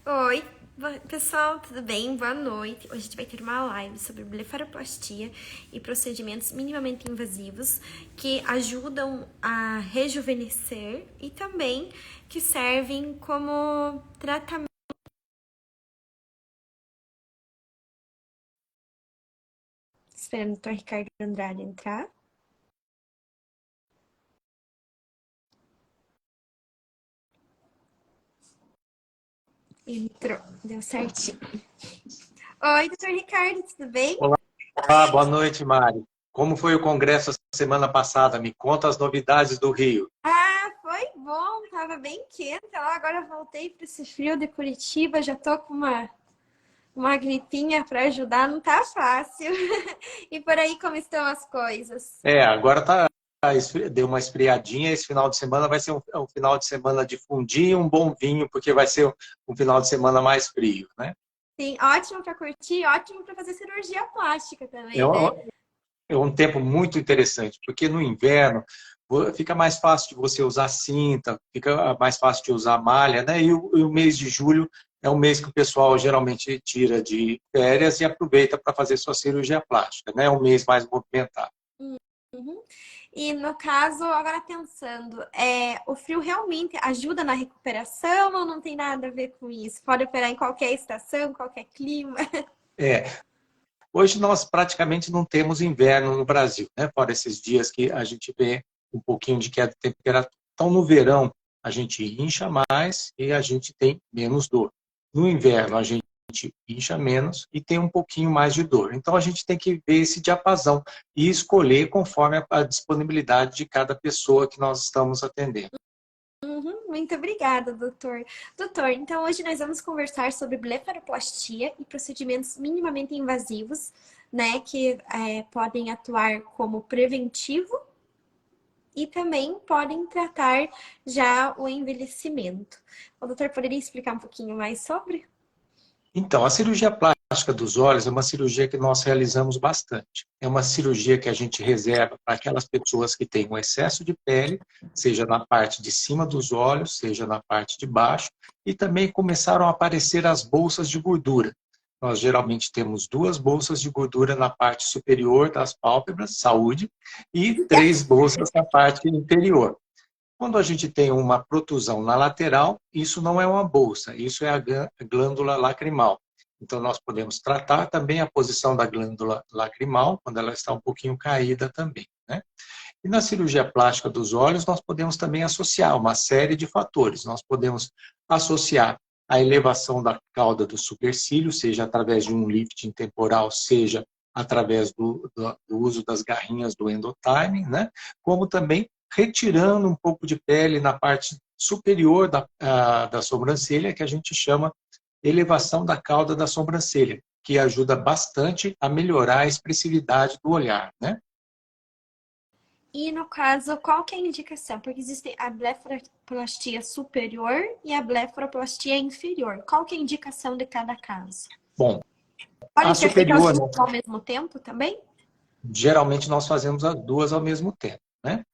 Oi, pessoal, tudo bem? Boa noite. Hoje a gente vai ter uma live sobre blefaroplastia e procedimentos minimamente invasivos que ajudam a rejuvenescer e também que servem como tratamento. Esperando o Dr. Ricardo Andrade entrar. Entrou, deu certinho. Oi, Dr. Ricardo, tudo bem? Olá, boa noite, Mari. Como foi o congresso semana passada? Me conta as novidades do Rio. Foi bom, tava bem quente. Agora voltei para esse frio de Curitiba, já tô com uma gripinha para ajudar, não tá fácil. E por aí como estão as coisas? Agora deu uma esfriadinha. Esse final de semana vai ser um final de semana de fundir e um bom vinho, porque vai ser um final de semana mais frio, né? Sim, ótimo para curtir, ótimo para fazer cirurgia plástica É também, né? um, é um tempo muito interessante, porque no inverno fica mais fácil de você usar cinta, fica mais fácil de usar malha, né? E o mês de julho é um mês que o pessoal geralmente tira de férias e aproveita para fazer sua cirurgia plástica, né? É um mês mais movimentado. Uhum. E no caso, agora pensando, o frio realmente ajuda na recuperação ou não tem nada a ver com isso? Pode operar em qualquer estação, qualquer clima? É, Hoje nós praticamente não temos inverno no Brasil, né? Fora esses dias que a gente vê um pouquinho de queda de temperatura. Então, no verão, a gente incha mais e a gente tem menos dor. No inverno, a gente incha menos e tem um pouquinho mais de dor. Então, a gente tem que ver esse diapasão e escolher conforme a disponibilidade de cada pessoa que nós estamos atendendo. Muito obrigada, doutor. Doutor, então hoje nós vamos conversar sobre blefaroplastia e procedimentos minimamente invasivos, né, que podem atuar como preventivo e também podem tratar já o envelhecimento. O doutor poderia explicar um pouquinho mais sobre? Então, a cirurgia plástica dos olhos é uma cirurgia que nós realizamos bastante. É uma cirurgia que a gente reserva para aquelas pessoas que têm um excesso de pele, seja na parte de cima dos olhos, seja na parte de baixo, e também começaram a aparecer as bolsas de gordura. Nós geralmente temos 2 bolsas de gordura na parte superior das pálpebras, saúde, e 3 bolsas na parte inferior. Quando a gente tem uma protusão na lateral, isso não é uma bolsa, isso é a glândula lacrimal. Então, nós podemos tratar também a posição da glândula lacrimal, quando ela está um pouquinho caída também, né? E na cirurgia plástica dos olhos, nós podemos também associar uma série de fatores. Nós podemos associar a elevação da cauda do supercílio, seja através de um lifting temporal, seja através do uso das garrinhas do endotiming, né? Como também retirando um pouco de pele na parte superior da sobrancelha, que a gente chama elevação da cauda da sobrancelha, que ajuda bastante a melhorar a expressividade do olhar, né? E no caso, qual que é a indicação? Porque existe a blefaroplastia superior e a blefaroplastia inferior. Qual que é a indicação de cada caso? Bom, Podem a ser feitas as superior, duas ao mesmo tempo também? geralmente nós fazemos as duas ao mesmo tempo, né?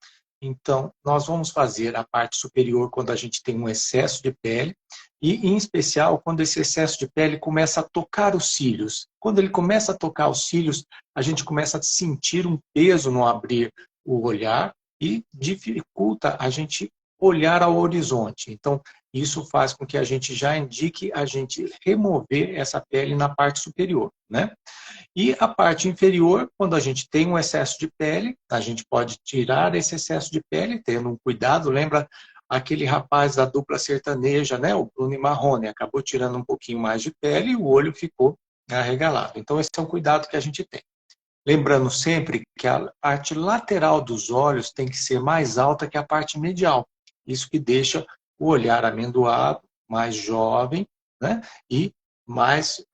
Então, nós vamos fazer a parte superior quando a gente tem um excesso de pele e, em especial, quando esse excesso de pele começa a tocar os cílios. Quando ele começa a tocar os cílios, a gente começa a sentir um peso no abrir o olhar e dificulta a gente olhar ao horizonte. Então, isso faz com que a gente já indique a gente remover essa pele na parte superior, né? E a parte inferior, quando a gente tem um excesso de pele, a gente pode tirar esse excesso de pele, tendo um cuidado. Lembra aquele rapaz da dupla sertaneja, né? O Bruno e Marrone, acabou tirando um pouquinho mais de pele e o olho ficou arregalado. Então, esse é um cuidado que a gente tem. Lembrando sempre que a parte lateral dos olhos tem que ser mais alta que a parte medial. Isso que deixa o olhar amendoado, mais jovem, né? E mais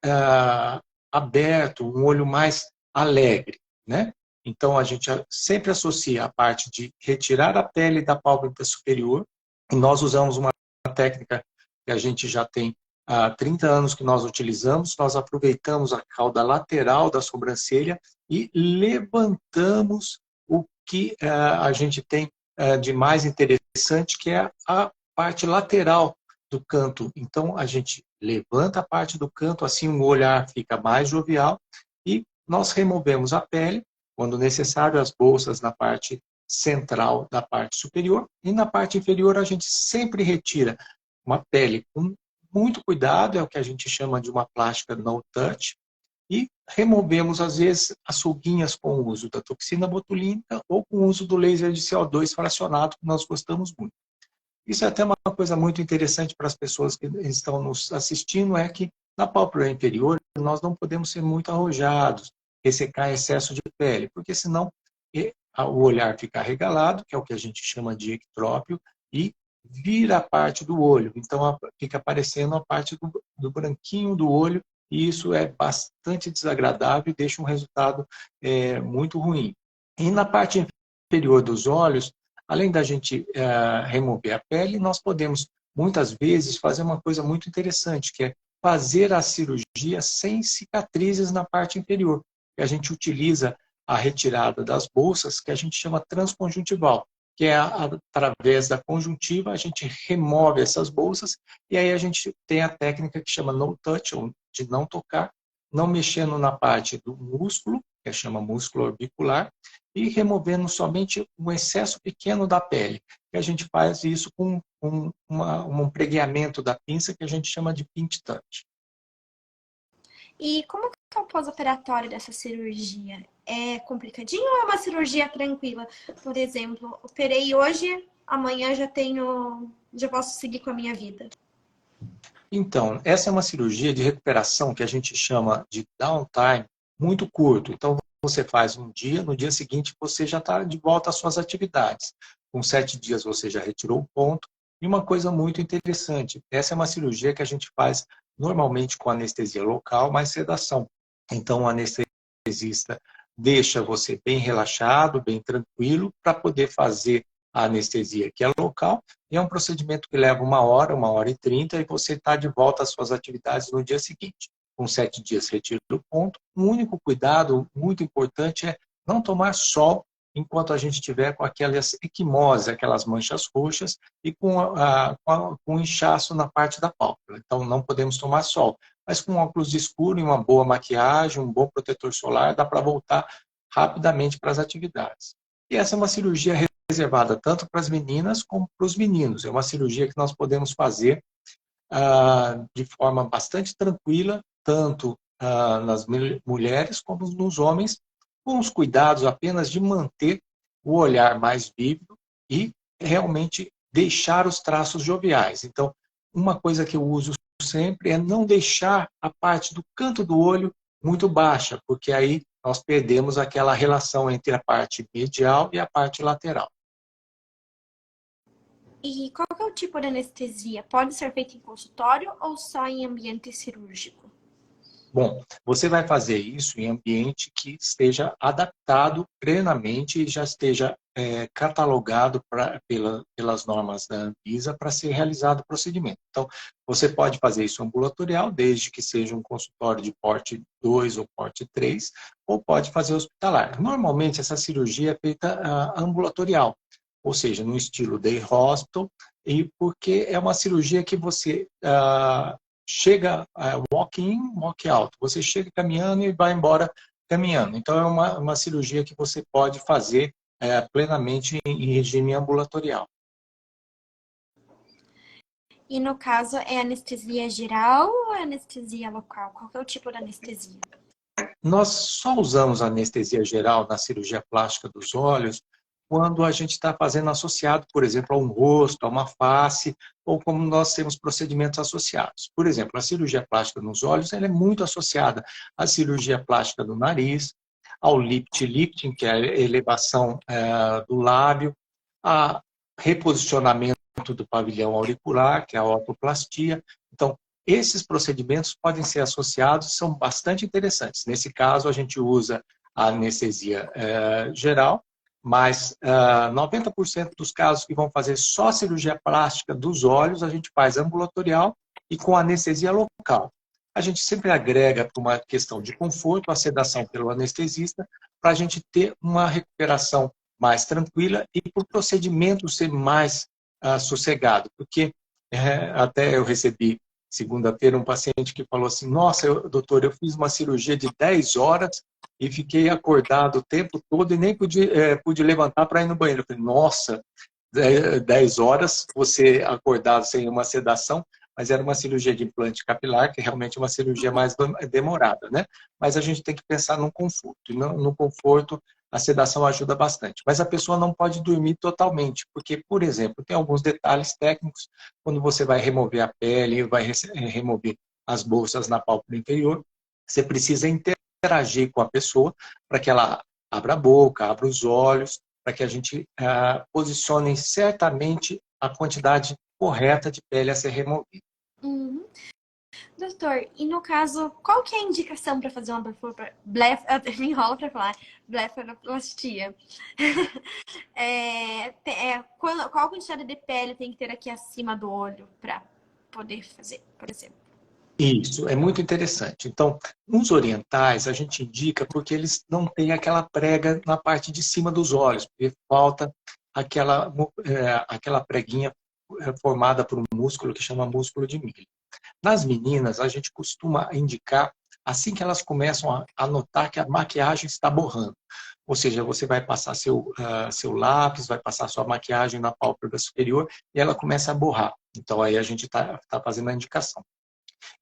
aberto, um olho mais alegre, né? Então, a gente sempre associa a parte de retirar a pele da pálpebra superior, e nós usamos uma técnica que a gente já tem há 30 anos que nós utilizamos. Nós aproveitamos a cauda lateral da sobrancelha e levantamos o que a gente tem de mais interessante, que é a parte lateral do canto. Então, a gente levanta a parte do canto, assim o olhar fica mais jovial, e nós removemos a pele, quando necessário, as bolsas na parte central da parte superior, e na parte inferior a gente sempre retira uma pele com muito cuidado, é o que a gente chama de uma plástica no touch, e removemos, às vezes, as ruguinhas com o uso da toxina botulínica ou com o uso do laser de CO2 fracionado, que nós gostamos muito. Isso é até uma coisa muito interessante para as pessoas que estão nos assistindo, é que na pálpebra inferior nós não podemos ser muito arrojados, ressecar excesso de pele, porque senão o olhar fica arregalado, que é o que a gente chama de ectrópio, e vira a parte do olho. Então fica aparecendo a parte do branquinho do olho, e isso é bastante desagradável e deixa um resultado muito ruim. E na parte inferior dos olhos, além da gente remover a pele, nós podemos, muitas vezes, fazer uma coisa muito interessante, que é fazer a cirurgia sem cicatrizes na parte inferior. E a gente utiliza a retirada das bolsas, que a gente chama transconjuntival, que é através da conjuntiva, a gente remove essas bolsas, e aí a gente tem a técnica que chama no touch, ou de não tocar, não mexendo na parte do músculo, que chama músculo orbicular, e removendo somente um excesso pequeno da pele. E a gente faz isso com um pregueamento da pinça, que a gente chama de pinch touch. E como que é o pós-operatório dessa cirurgia? É complicadinho ou é uma cirurgia tranquila? Por exemplo, operei hoje, amanhã já posso seguir com a minha vida. Então, essa é uma cirurgia de recuperação que a gente chama de downtime muito curto. Então, você faz um dia, no dia seguinte você já está de volta às suas atividades. Com 7 dias você já retirou o ponto. E uma coisa muito interessante, essa é uma cirurgia que a gente faz normalmente com anestesia local, mais sedação. Então, o anestesista deixa você bem relaxado, bem tranquilo, para poder fazer a anestesia que é local, e é um procedimento que leva 1 hora e 30, e você está de volta às suas atividades no dia seguinte. Com 7 dias retira o ponto. Um único cuidado muito importante é não tomar sol enquanto a gente estiver com aquelas equimoses, aquelas manchas roxas, e com inchaço na parte da pálpebra. Então não podemos tomar sol. Mas com óculos escuros e uma boa maquiagem, um bom protetor solar, dá para voltar rapidamente para as atividades. E essa é uma cirurgia reservada tanto para as meninas como para os meninos. É uma cirurgia que nós podemos fazer de forma bastante tranquila, tanto nas mulheres como nos homens, com os cuidados apenas de manter o olhar mais vívido e realmente deixar os traços joviais. Então, uma coisa que eu uso sempre é não deixar a parte do canto do olho muito baixa, porque aí nós perdemos aquela relação entre a parte medial e a parte lateral. E qual é o tipo de anestesia? Pode ser feito em consultório ou só em ambiente cirúrgico? Bom, você vai fazer isso em ambiente que esteja adaptado plenamente e já esteja catalogado pelas normas da Anvisa para ser realizado o procedimento. Então, você pode fazer isso ambulatorial, desde que seja um consultório de porte 2 ou porte 3, ou pode fazer hospitalar. Normalmente, essa cirurgia é feita ambulatorial, ou seja, no estilo day hospital, e porque é uma cirurgia que você chega walk-in, walk-out. Você chega caminhando e vai embora caminhando. Então, é uma cirurgia que você pode fazer plenamente em regime ambulatorial. E no caso, é anestesia geral ou é anestesia local? Qual é o tipo de anestesia? Nós só usamos anestesia geral na cirurgia plástica dos olhos quando a gente está fazendo associado, por exemplo, a um rosto, a uma face, ou como nós temos procedimentos associados. Por exemplo, a cirurgia plástica nos olhos ela é muito associada à cirurgia plástica do nariz, ao lifting, que é a elevação do lábio, a reposicionamento do pavilhão auricular, que é a otoplastia. Então, esses procedimentos podem ser associados, são bastante interessantes. Nesse caso, a gente usa a anestesia geral, mas 90% dos casos que vão fazer só cirurgia plástica dos olhos, a gente faz ambulatorial e com anestesia local. A gente sempre agrega para uma questão de conforto, a sedação pelo anestesista, para a gente ter uma recuperação mais tranquila e para o procedimento ser mais sossegado. Porque até eu recebi segunda-feira, um paciente que falou assim, nossa, doutor, eu fiz uma cirurgia de 10 horas e fiquei acordado o tempo todo e nem pude levantar para ir no banheiro. Eu falei, nossa, 10 horas, você acordado sem uma sedação, mas era uma cirurgia de implante capilar, que realmente é uma cirurgia mais demorada, né? Mas a gente tem que pensar no conforto. E no conforto, a sedação ajuda bastante. Mas a pessoa não pode dormir totalmente, porque, por exemplo, tem alguns detalhes técnicos, quando você vai remover a pele, vai remover as bolsas na pálpebra inferior, você precisa interagir com a pessoa para que ela abra a boca, abra os olhos, para que a gente posicione certamente a quantidade correta de pele a ser removida. Uhum. Doutor, e no caso, qual que é a indicação para fazer uma me enrola para falar blefaroplastia? Qual a quantidade de pele tem que ter aqui acima do olho para poder fazer, por exemplo? Isso, é muito interessante. Então, nos orientais, a gente indica porque eles não têm aquela prega na parte de cima dos olhos, porque falta aquela preguinha formada por um músculo que chama músculo de milho. Nas meninas, a gente costuma indicar assim que elas começam a notar que a maquiagem está borrando. Ou seja, você vai passar seu lápis, vai passar sua maquiagem na pálpebra superior e ela começa a borrar. Então, aí a gente está fazendo a indicação.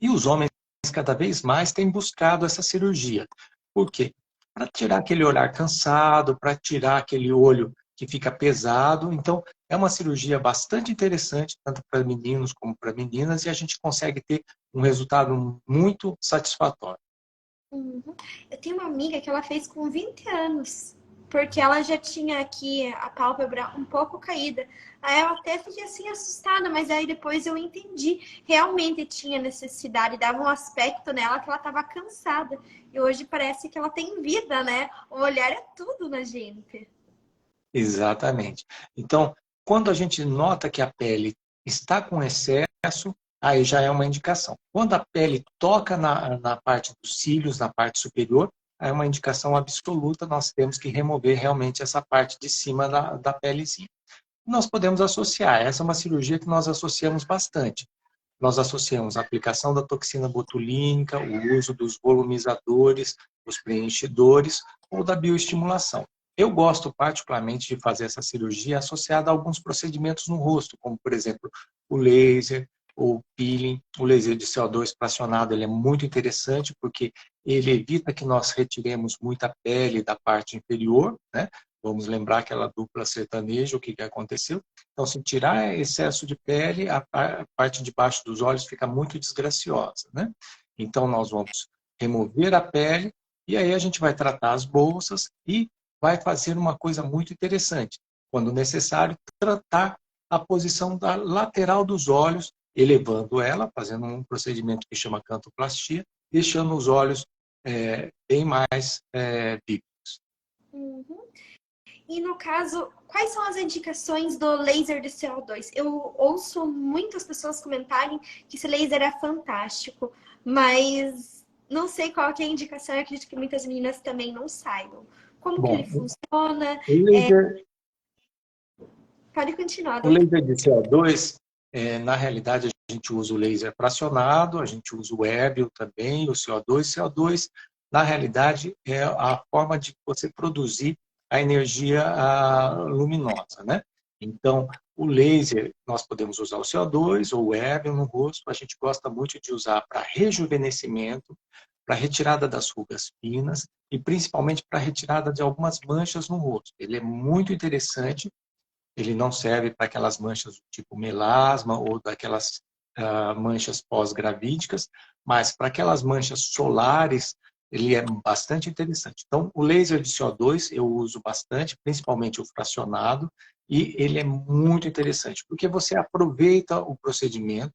E os homens, cada vez mais, têm buscado essa cirurgia. Por quê? Para tirar aquele olhar cansado, para tirar aquele olho que fica pesado. Então, é uma cirurgia bastante interessante, tanto para meninos como para meninas, e a gente consegue ter um resultado muito satisfatório. Uhum. Eu tenho uma amiga que ela fez com 20 anos, porque ela já tinha aqui a pálpebra um pouco caída. Aí eu até fiquei assim assustada, mas aí depois eu entendi. Realmente tinha necessidade, dava um aspecto nela que ela estava cansada. E hoje parece que ela tem vida, né? O olhar é tudo na gente. Exatamente. Então, quando a gente nota que a pele está com excesso, aí já é uma indicação. Quando a pele toca na parte dos cílios, na parte superior, aí é uma indicação absoluta, nós temos que remover realmente essa parte de cima da pelezinha. Nós podemos associar, essa é uma cirurgia que nós associamos bastante. Nós associamos a aplicação da toxina botulínica, o uso dos volumizadores, os preenchedores ou da bioestimulação. Eu gosto particularmente de fazer essa cirurgia associada a alguns procedimentos no rosto, como, por exemplo, o laser ou o peeling. O laser de CO2 fracionado ele é muito interessante porque ele evita que nós retiremos muita pele da parte inferior, né? Vamos lembrar aquela dupla sertaneja, o que aconteceu. Então, se tirar excesso de pele, a parte de baixo dos olhos fica muito desgraciosa, né? Então, nós vamos remover a pele e aí a gente vai tratar as bolsas e vai fazer uma coisa muito interessante. Quando necessário, tratar a posição da lateral dos olhos, elevando ela, fazendo um procedimento que chama cantoplastia, deixando os olhos bem mais vivos. Uhum. E no caso, quais são as indicações do laser de CO2? Eu ouço muitas pessoas comentarem que esse laser é fantástico, mas não sei qual que é a indicação. Eu acredito que muitas meninas também não saibam. Como que ele Bom, funciona? o laser, Pode continuar, o doutor. laser de CO2, na realidade, a gente usa o laser fracionado, a gente usa o Erbil também, o CO2. CO2, na realidade, é a forma de você produzir a energia luminosa, né? Então, o laser, nós podemos usar o CO2 ou o Erbil no rosto, a gente gosta muito de usar para rejuvenescimento, para retirada das rugas finas e principalmente para retirada de algumas manchas no rosto. Ele é muito interessante. Ele não serve para aquelas manchas do tipo melasma ou daquelas manchas pós-gravídicas, mas para aquelas manchas solares, ele é bastante interessante. Então, o laser de CO2 eu uso bastante, principalmente o fracionado, e ele é muito interessante, porque você aproveita o procedimento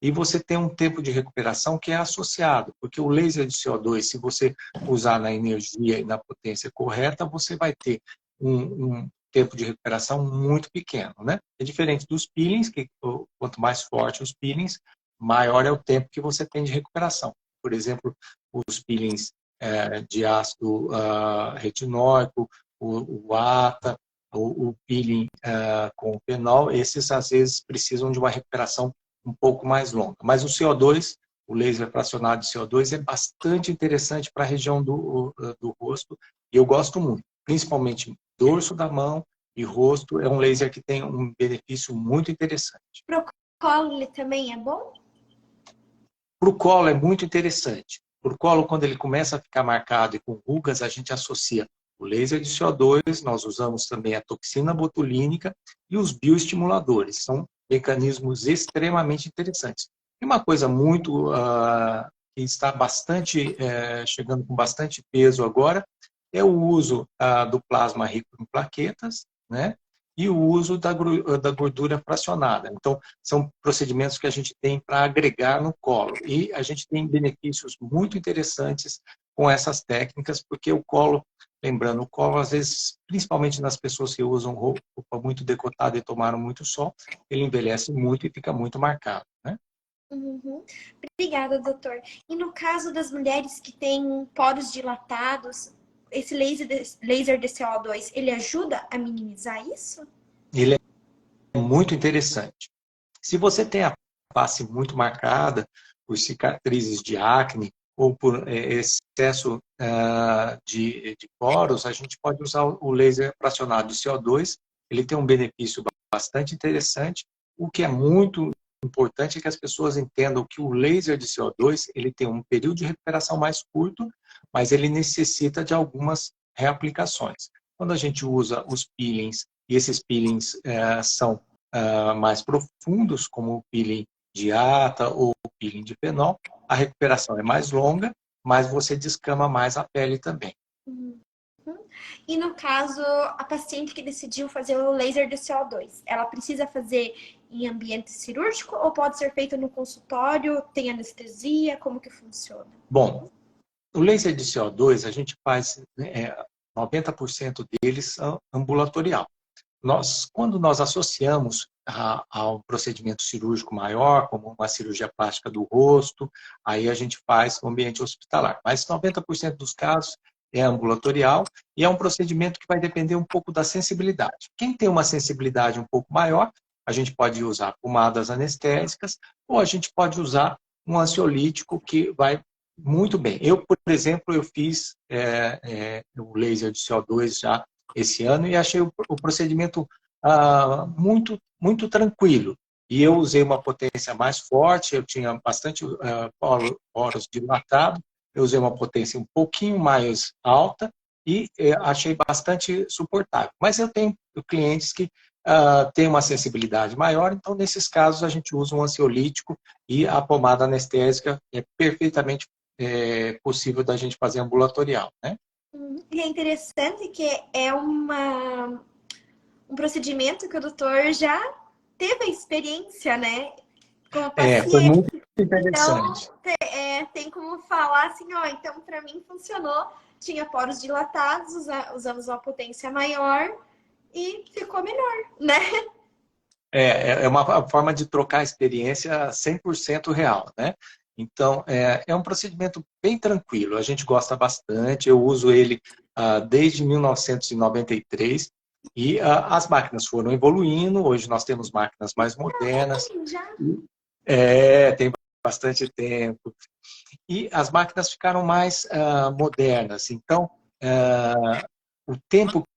e você tem um tempo de recuperação que é associado, porque o laser de CO2, se você usar na energia e na potência correta, você vai ter um tempo de recuperação muito pequeno, né? É diferente dos peelings, que quanto mais forte os peelings, maior é o tempo que você tem de recuperação. Por exemplo, os peelings de ácido retinóico, o ATA, o peeling com o fenol, esses às vezes precisam de uma recuperação um pouco mais longa. Mas o CO2, o laser fracionado de CO2, é bastante interessante para a região do rosto, e eu gosto muito, principalmente dorso da mão e rosto, é um laser que tem um benefício muito interessante. Pro colo ele também é bom? Para o colo é muito interessante. Para o colo, quando ele começa a ficar marcado e com rugas, a gente associa o laser de CO2, nós usamos também a toxina botulínica e os bioestimuladores. São mecanismos extremamente interessantes. E uma coisa muito que está bastante chegando com bastante peso agora é o uso do plasma rico em plaquetas, né? E o uso da gordura fracionada. Então, são procedimentos que a gente tem para agregar no colo. E a gente tem benefícios muito interessantes com essas técnicas, porque o colo, lembrando, o colo, às vezes, principalmente nas pessoas que usam roupa muito decotada e tomaram muito sol, ele envelhece muito e fica muito marcado, né? Uhum. Obrigada, doutor. E no caso das mulheres que têm poros dilatados, esse laser de CO2, ele ajuda a minimizar isso? Ele é muito interessante. Se você tem a face muito marcada por cicatrizes de acne ou por excesso de poros, a gente pode usar o laser fracionado de CO2. Ele tem um benefício bastante interessante. O que é muito importante é que as pessoas entendam que o laser de CO2 ele tem um período de recuperação mais curto, mas ele necessita de algumas reaplicações. Quando a gente usa os peelings, e esses peelings são mais profundos, como o peeling de ata ou o peeling de fenol, a recuperação é mais longa, mas você descama mais a pele também. Uhum. E no caso, a paciente que decidiu fazer o laser de CO2, ela precisa fazer em ambiente cirúrgico ou pode ser feito no consultório? Tem anestesia? Como que funciona? Bom, o laser de CO2, a gente faz 90% deles ambulatorial. Quando nós associamos a um procedimento cirúrgico maior, como uma cirurgia plástica do rosto, aí a gente faz no ambiente hospitalar. Mas 90% dos casos é ambulatorial e é um procedimento que vai depender um pouco da sensibilidade. Quem tem uma sensibilidade um pouco maior, a gente pode usar pomadas anestésicas ou a gente pode usar um ansiolítico que vai muito bem. Eu, por exemplo, eu fiz o laser de CO2 já esse ano e achei o procedimento muito, muito tranquilo. E eu usei uma potência mais forte, eu tinha bastante poros dilatados, eu usei uma potência um pouquinho mais alta e achei bastante suportável. Mas eu tenho clientes que têm uma sensibilidade maior, então nesses casos a gente usa um ansiolítico e a pomada anestésica é perfeitamente possível da gente fazer ambulatorial, né? E é interessante que é um procedimento que o doutor já teve a experiência, né? Com a Foi paciente. muito interessante. Então, tem como falar assim, ó, então para mim funcionou, tinha poros dilatados, usamos uma potência maior e ficou melhor, né? É uma forma de trocar a experiência 100% real, né? Então, é um procedimento bem tranquilo, a gente gosta bastante, eu uso ele desde 1993 e as máquinas foram evoluindo, hoje nós temos máquinas mais modernas, Já. tem bastante tempo, e as máquinas ficaram mais modernas, então o tempo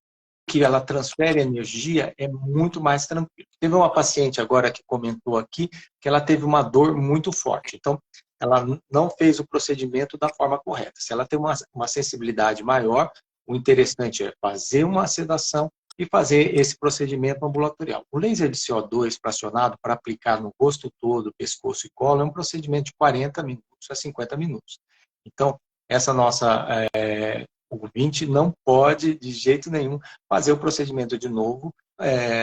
que ela transfere energia é muito mais tranquilo. Teve uma paciente agora que comentou aqui que ela teve uma dor muito forte. Então, ela não fez o procedimento da forma correta. Se ela tem uma sensibilidade maior, o interessante é fazer uma sedação e fazer esse procedimento ambulatorial. O laser de CO2 fracionado para aplicar no rosto todo, pescoço e colo é um procedimento de 40 minutos a 50 minutos. Então, essa nossa o ouvinte não pode, de jeito nenhum, fazer o procedimento de novo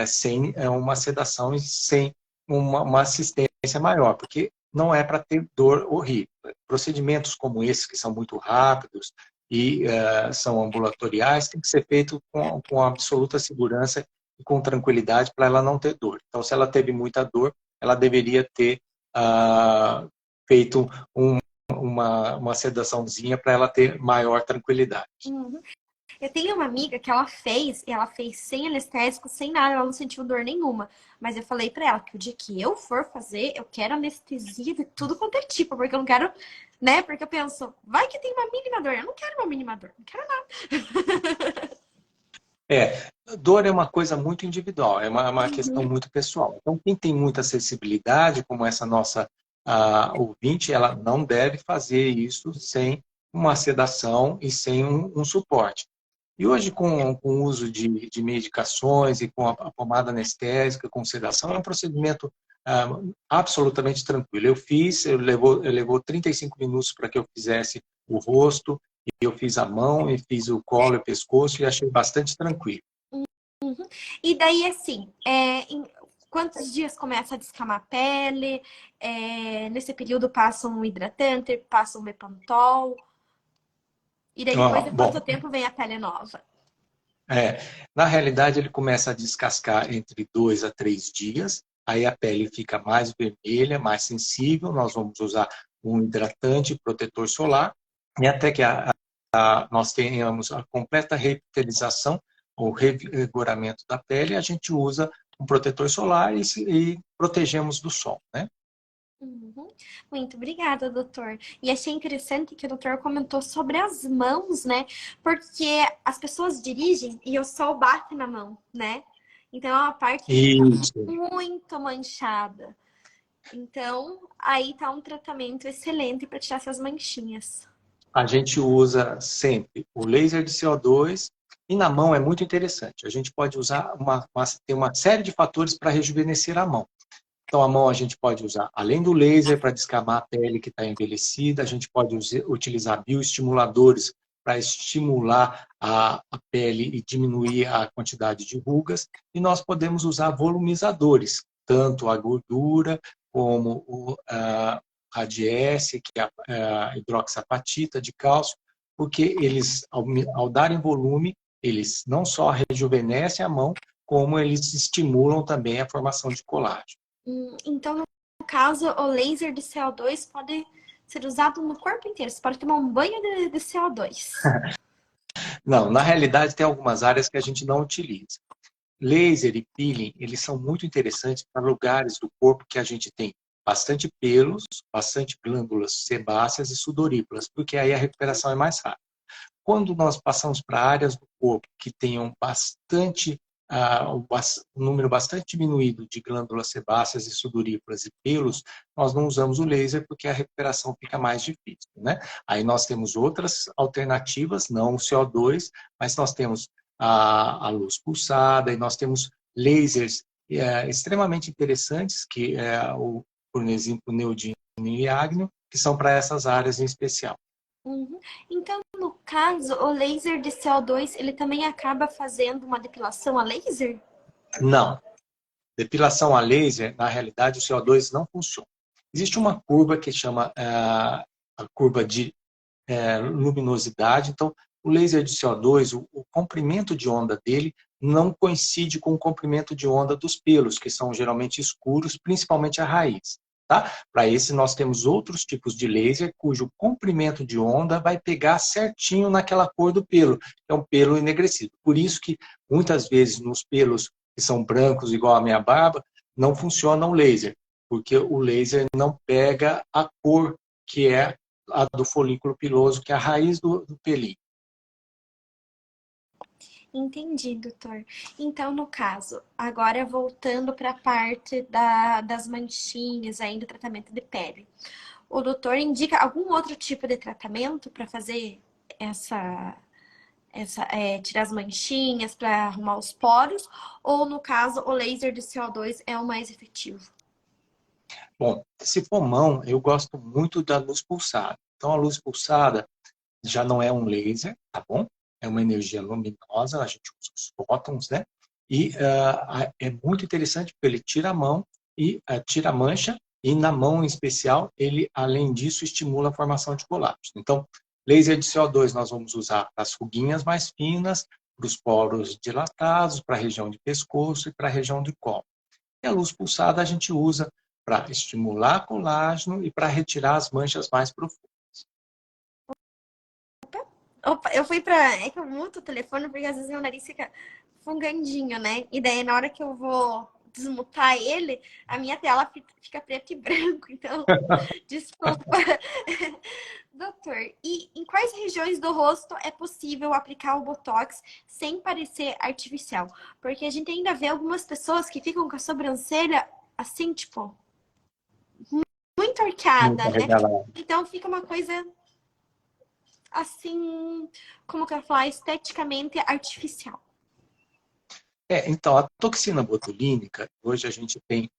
sem uma sedação e sem uma assistência maior, porque não é para ter dor horrível. Procedimentos como esses, que são muito rápidos e são ambulatoriais, tem que ser feito com absoluta segurança e com tranquilidade para ela não ter dor. Então, se ela teve muita dor, ela deveria ter feito uma sedaçãozinha para ela ter maior tranquilidade. Uhum. Eu tenho uma amiga que ela fez sem anestésico, sem nada, ela não sentiu dor nenhuma. Mas eu falei pra ela que o dia que eu for fazer, eu quero anestesia de tudo quanto é tipo, porque eu não quero, né? Porque eu penso, vai que tem uma mínima dor. Eu não quero uma mínima dor, não quero nada. É, dor é uma coisa muito individual, é uma questão Uhum, muito pessoal. Então, quem tem muita acessibilidade, como essa nossa ouvinte, ela não deve fazer isso sem uma sedação e sem um suporte. E hoje, com o uso de medicações e com a pomada anestésica, com sedação, é um procedimento ah, absolutamente tranquilo. Levou 35 minutos para que eu fizesse o rosto, e eu fiz a mão, e fiz o colo e o pescoço, e achei bastante tranquilo. uhum. E daí, assim, quantos dias começa a descamar a pele? Nesse período passa um hidratante, passa um Bepantol. E daí depois Ah, de bom, quanto tempo vem a pele nova? é, na realidade, ele começa a descascar entre 2 a 3 dias, aí a pele fica mais vermelha, mais sensível, nós vamos usar um hidratante protetor solar, e até que nós tenhamos a completa revitalização ou revigoramento da pele, a gente usa um protetor solar e protegemos do sol, né? Uhum. Muito obrigada, doutor. E achei interessante que o doutor comentou sobre as mãos, né? Porque as pessoas dirigem e o sol bate na mão, né? Então é uma parte que fica Isso. muito manchada. Então, aí tá um tratamento excelente para tirar essas manchinhas. A gente usa sempre o laser de CO2 e na mão é muito interessante. A gente pode usar tem uma série de fatores para rejuvenescer a mão. Então, a mão a gente pode usar, além do laser, para descamar a pele que está envelhecida, a gente pode utilizar bioestimuladores para estimular a pele e diminuir a quantidade de rugas, e nós podemos usar volumizadores, tanto a gordura como a ADS, que é a hidroxapatita de cálcio, porque eles, ao darem volume, eles não só rejuvenescem a mão, como eles estimulam também a formação de colágeno. Então, no caso, o laser de CO2 pode ser usado no corpo inteiro. Você pode tomar um banho de CO2. Não, na realidade tem algumas áreas que a gente não utiliza. Laser e peeling, eles são muito interessantes para lugares do corpo que a gente tem bastante pelos, bastante glândulas sebáceas e sudoríparas, porque aí a recuperação é mais rápida. Quando nós passamos para áreas do corpo que tenham um número bastante diminuído de glândulas sebáceas e sudoríparas e pelos, nós não usamos o laser porque a recuperação fica mais difícil, né? Aí nós temos outras alternativas, não o CO2, mas nós temos a luz pulsada e nós temos lasers extremamente interessantes, que é por exemplo, Neodímio e Ágnio, que são para essas áreas em especial. Uhum. Então, no caso, o laser de CO2, ele também acaba fazendo uma depilação a laser? Não. Depilação a laser, na realidade, o CO2 não funciona. Existe uma curva que chama a curva de luminosidade. Então, o laser de CO2, o comprimento de onda dele não coincide com o comprimento de onda dos pelos, que são geralmente escuros, principalmente a raiz. Tá? Para esse, nós temos outros tipos de laser cujo comprimento de onda vai pegar certinho naquela cor do pelo, que é um pelo enegrecido. Por isso que, muitas vezes, nos pelos que são brancos, igual a minha barba, não funciona o laser, porque o laser não pega a cor que é a do folículo piloso, que é a raiz do pelinho. Entendi, doutor. Então, no caso, agora voltando para a parte das manchinhas, ainda tratamento de pele. O doutor indica algum outro tipo de tratamento para fazer tirar as manchinhas, para arrumar os poros? Ou, no caso, o laser de CO2 é o mais efetivo? Bom, se for mão, eu gosto muito da luz pulsada. Então, a luz pulsada já não é um laser, tá bom? É uma energia luminosa, a gente usa os fótons, né? E é muito interessante porque ele tira a mão e tira a mancha, e na mão em especial, ele, além disso, estimula a formação de colágeno. Então, laser de CO2 nós vamos usar para as ruguinhas mais finas, para os poros dilatados, para a região de pescoço e para a região de colo. E a luz pulsada a gente usa para estimular colágeno e para retirar as manchas mais profundas. Opa, eu fui pra. É que eu muto o telefone porque às vezes meu nariz fica fungandinho, né? E daí na hora que eu vou desmutar ele, a minha tela fica preto e branco. Então, desculpa. Doutor, e em quais regiões do rosto é possível aplicar o Botox sem parecer artificial? Porque a gente ainda vê algumas pessoas que ficam com a sobrancelha assim, tipo, muito Muito arqueada, né? arregalado. Então fica uma coisa assim, como que eu falar, esteticamente artificial. Então, a toxina botulínica, hoje a gente tem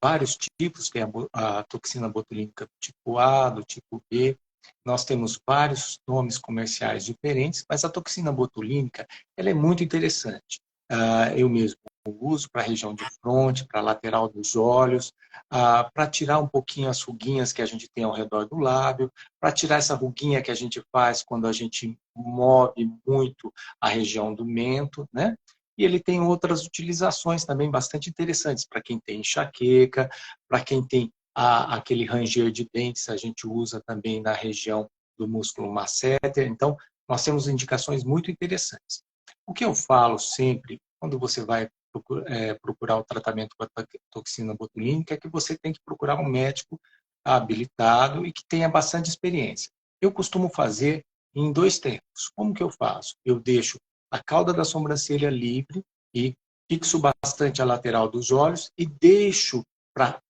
vários tipos, tem a toxina botulínica do tipo A, do tipo B, nós temos vários nomes comerciais diferentes, mas a toxina botulínica, ela é muito interessante. Eu mesmo uso para a região de fronte, para a lateral dos olhos, para tirar um pouquinho as ruguinhas que a gente tem ao redor do lábio, para tirar essa ruguinha que a gente faz quando a gente move muito a região do mento, né? E ele tem outras utilizações também bastante interessantes para quem tem enxaqueca, para quem tem aquele ranger de dentes, a gente usa também na região do músculo masseter. Então, nós temos indicações muito interessantes. O que eu falo sempre, quando você vai procurar o tratamento com a toxina botulínica, é que você tem que procurar um médico habilitado e que tenha bastante experiência. Eu costumo fazer em 2 tempos. Como que eu faço? Eu deixo a cauda da sobrancelha livre e fixo bastante a lateral dos olhos e deixo para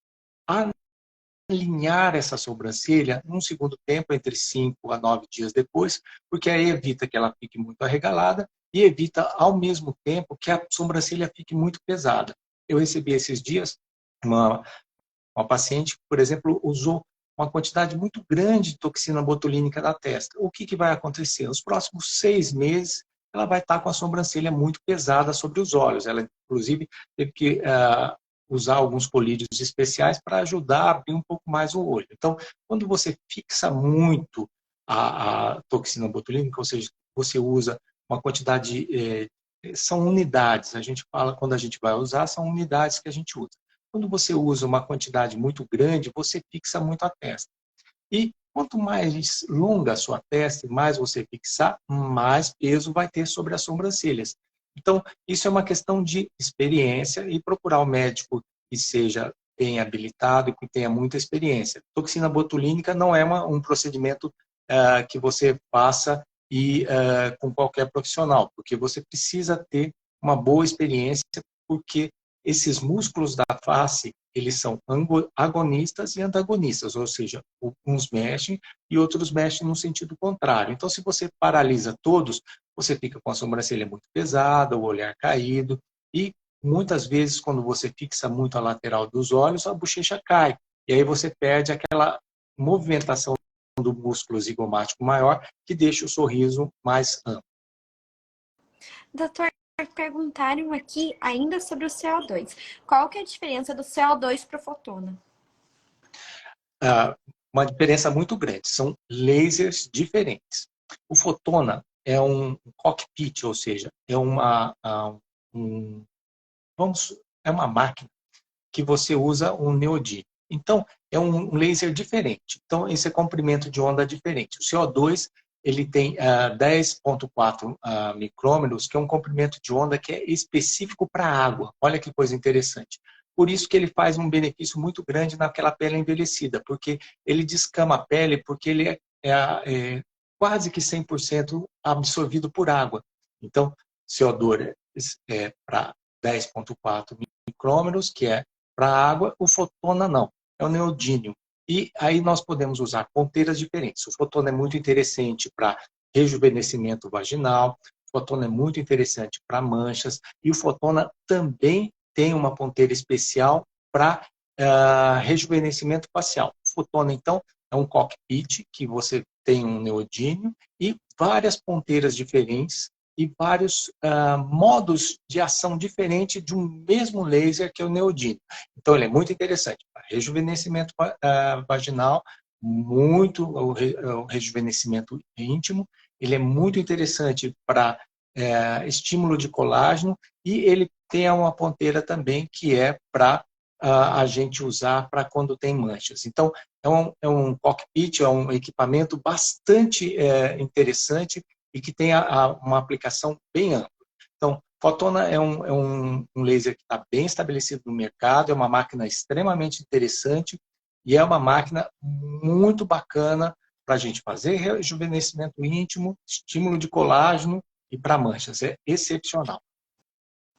alinhar essa sobrancelha num segundo tempo, entre 5 a 9 dias depois, porque aí evita que ela fique muito arregalada e evita, ao mesmo tempo, que a sobrancelha fique muito pesada. Eu recebi esses dias uma paciente que, por exemplo, usou uma quantidade muito grande de toxina botulínica na testa. O que vai acontecer? Nos próximos 6 meses, ela vai estar com a sobrancelha muito pesada sobre os olhos. Ela, inclusive, teve que usar alguns colírios especiais para ajudar a abrir um pouco mais o olho. Então, quando você fixa muito a toxina botulínica, ou seja, você usa uma quantidade, são unidades, a gente fala, quando a gente vai usar, são unidades que a gente usa. Quando você usa uma quantidade muito grande, você fixa muito a testa. E quanto mais longa a sua testa e mais você fixar, mais peso vai ter sobre as sobrancelhas. Então, isso é uma questão de experiência e procurar um médico que seja bem habilitado e que tenha muita experiência. Toxina botulínica não é um procedimento que você faça com qualquer profissional, porque você precisa ter uma boa experiência, porque esses músculos da face, eles são agonistas e antagonistas, ou seja, uns mexem e outros mexem no sentido contrário. Então, se você paralisa todos, você fica com a sobrancelha muito pesada, o olhar caído e muitas vezes, quando você fixa muito a lateral dos olhos, a bochecha cai. E aí você perde aquela movimentação do músculo zigomático maior que deixa o sorriso mais amplo. Doutor, perguntaram aqui ainda sobre o CO2. Qual que é a diferença do CO2 para o fotona? Uma diferença muito grande. São lasers diferentes. O fotona é um cockpit, ou seja, é um, é uma máquina que você usa um neodímio. Então, é um laser diferente. Então, esse é comprimento de onda diferente. O CO2 ele tem 10,4 micrômetros, que é um comprimento de onda que é específico para a água. Olha que coisa interessante. Por isso que ele faz um benefício muito grande naquela pele envelhecida, porque ele descama a pele, porque ele é quase que 100% absorvido por água. Então, CO2 é para 10,4 micrômetros, que é para a água, o fotona não, é o neodímio. E aí nós podemos usar ponteiras diferentes. O fotona é muito interessante para rejuvenescimento vaginal, o fotona é muito interessante para manchas, e o fotona também tem uma ponteira especial para rejuvenescimento facial. O fotona, então, é um cockpit que você tem um neodímio e várias ponteiras diferentes e vários modos de ação diferentes de um mesmo laser que é o neodímio. Então, ele é muito interessante para rejuvenescimento vaginal, muito o rejuvenescimento íntimo, ele é muito interessante para estímulo de colágeno e ele tem uma ponteira também que é para a gente usar para quando tem manchas. Então, é um cockpit, é um equipamento bastante interessante e que tem uma aplicação bem ampla. Então, Fotona é um laser que está bem estabelecido no mercado, é uma máquina extremamente interessante e é uma máquina muito bacana para a gente fazer rejuvenescimento íntimo, estímulo de colágeno e para manchas. É excepcional.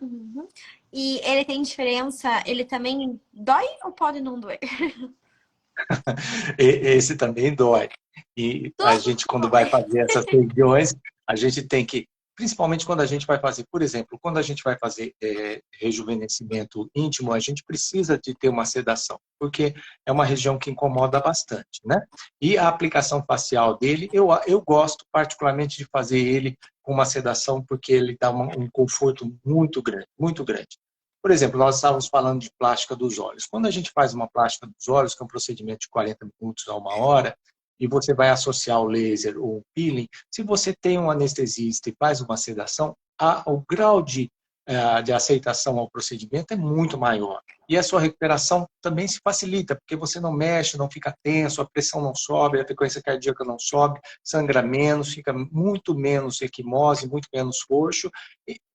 Uhum. E ele tem diferença, ele também dói ou pode não doer? Esse também dói. E a Tudo gente, quando vai dói. fazer essas regiões, a gente tem que, principalmente quando a gente vai fazer, por exemplo, quando a gente vai fazer rejuvenescimento íntimo, a gente precisa de ter uma sedação, porque é uma região que incomoda bastante, né? E a aplicação facial dele, eu gosto particularmente de fazer ele com uma sedação, porque ele dá um conforto muito grande, muito grande. Por exemplo, nós estávamos falando de plástica dos olhos. Quando a gente faz uma plástica dos olhos, que é um procedimento de 40 minutos a 1 hora, e você vai associar o laser ou o peeling, se você tem um anestesista e faz uma sedação, o grau de aceitação ao procedimento é muito maior. E a sua recuperação também se facilita, porque você não mexe, não fica tenso, a pressão não sobe, a frequência cardíaca não sobe, sangra menos, fica muito menos equimose, muito menos roxo,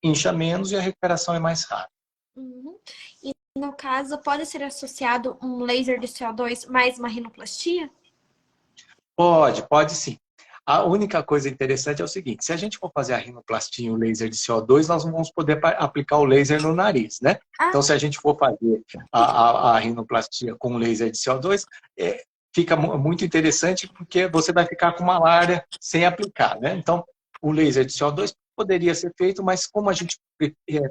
incha menos e a recuperação é mais rápida. Uhum. E no caso, pode ser associado um laser de CO2 mais uma rinoplastia? Pode sim. A única coisa interessante é o seguinte, se a gente for fazer a rinoplastia e o laser de CO2, nós não vamos poder aplicar o laser no nariz, né? Ah, Então, se a gente for fazer a rinoplastia com laser de CO2, fica muito interessante porque você vai ficar com uma área sem aplicar, né? Então, o laser de CO2 poderia ser feito, mas como a gente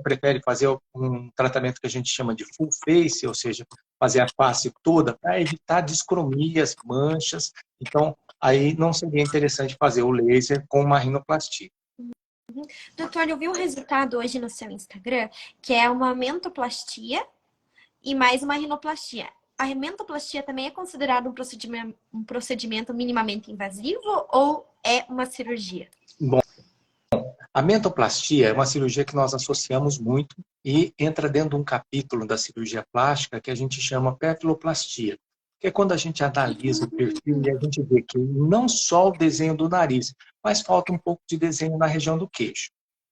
prefere fazer um tratamento que a gente chama de full face, ou seja, fazer a face toda para evitar discromias, manchas, então aí não seria interessante fazer o laser com uma rinoplastia. doutor, eu vi um resultado hoje no seu Instagram, que é uma mentoplastia e mais uma rinoplastia. A mentoplastia também é considerado um procedimento minimamente invasivo ou é uma cirurgia? Bom, a mentoplastia é uma cirurgia que nós associamos muito e entra dentro de um capítulo da cirurgia plástica que a gente chama perfiloplastia, que é quando a gente analisa o perfil e a gente vê que não só o desenho do nariz, mas falta um pouco de desenho na região do queixo.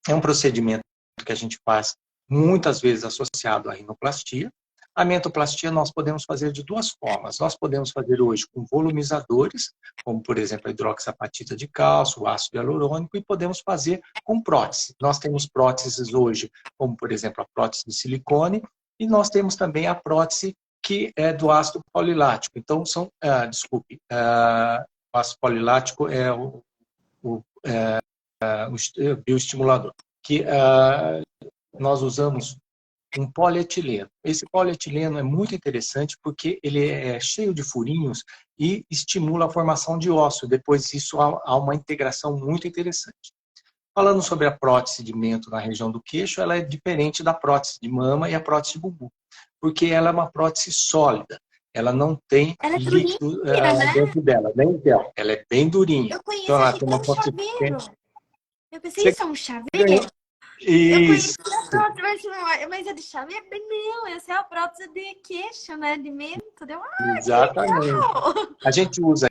É um procedimento que a gente faz muitas vezes associado à rinoplastia. A mentoplastia nós podemos fazer de duas formas. Nós podemos fazer hoje com volumizadores, como por exemplo a hidroxapatita de cálcio, o ácido hialurônico, e podemos fazer com prótese. Nós temos próteses hoje, como por exemplo a prótese de silicone, e nós temos também a prótese que é do ácido polilático. Então, o ácido polilático é o bioestimulador, que nós usamos um polietileno. Esse polietileno é muito interessante porque ele é cheio de furinhos e estimula a formação de ósseo. Depois isso há uma integração muito interessante. Falando sobre a prótese de mento na região do queixo, ela é diferente da prótese de mama e a prótese de bumbum, porque ela é uma prótese sólida. Ela não tem Ela é durinha, líquido né? dentro dela, nem gel. Ela é bem durinha. Eu Então conheço, ela achei tem que era uma um chaveiro. consistência. Eu pensei, Você isso é um chaveiro? ganhou. Eu conheci Isso. a prótese, mas a de chaveiro? Não, essa é a prótese de queixo, né? De mento. Deu, que Exatamente. legal! A gente usa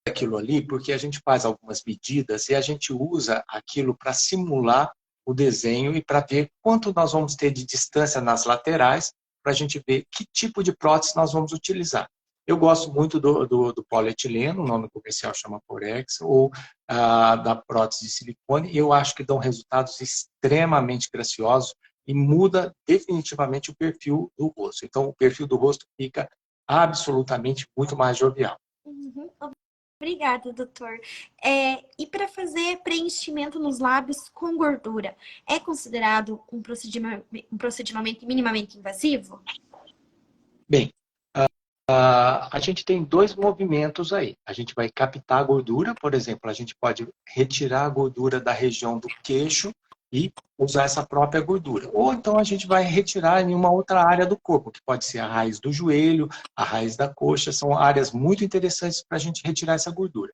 aquilo ali porque a gente faz algumas medidas e a gente usa aquilo para simular o desenho e para ver quanto nós vamos ter de distância nas laterais para a gente ver que tipo de prótese nós vamos utilizar. Eu gosto muito do polietileno, o nome comercial chama Porex, ou da prótese de silicone, e eu acho que dão resultados extremamente graciosos e muda definitivamente o perfil do rosto. Então, o perfil do rosto fica absolutamente muito mais jovial. Uhum. Obrigada, doutor. E para fazer preenchimento nos lábios com gordura, é considerado um procedimento minimamente invasivo? Bem, a gente tem dois movimentos aí. A gente vai captar a gordura, por exemplo, a gente pode retirar a gordura da região do queixo e usar essa própria gordura. Ou então a gente vai retirar em uma outra área do corpo, que pode ser a raiz do joelho, a raiz da coxa, são áreas muito interessantes para a gente retirar essa gordura.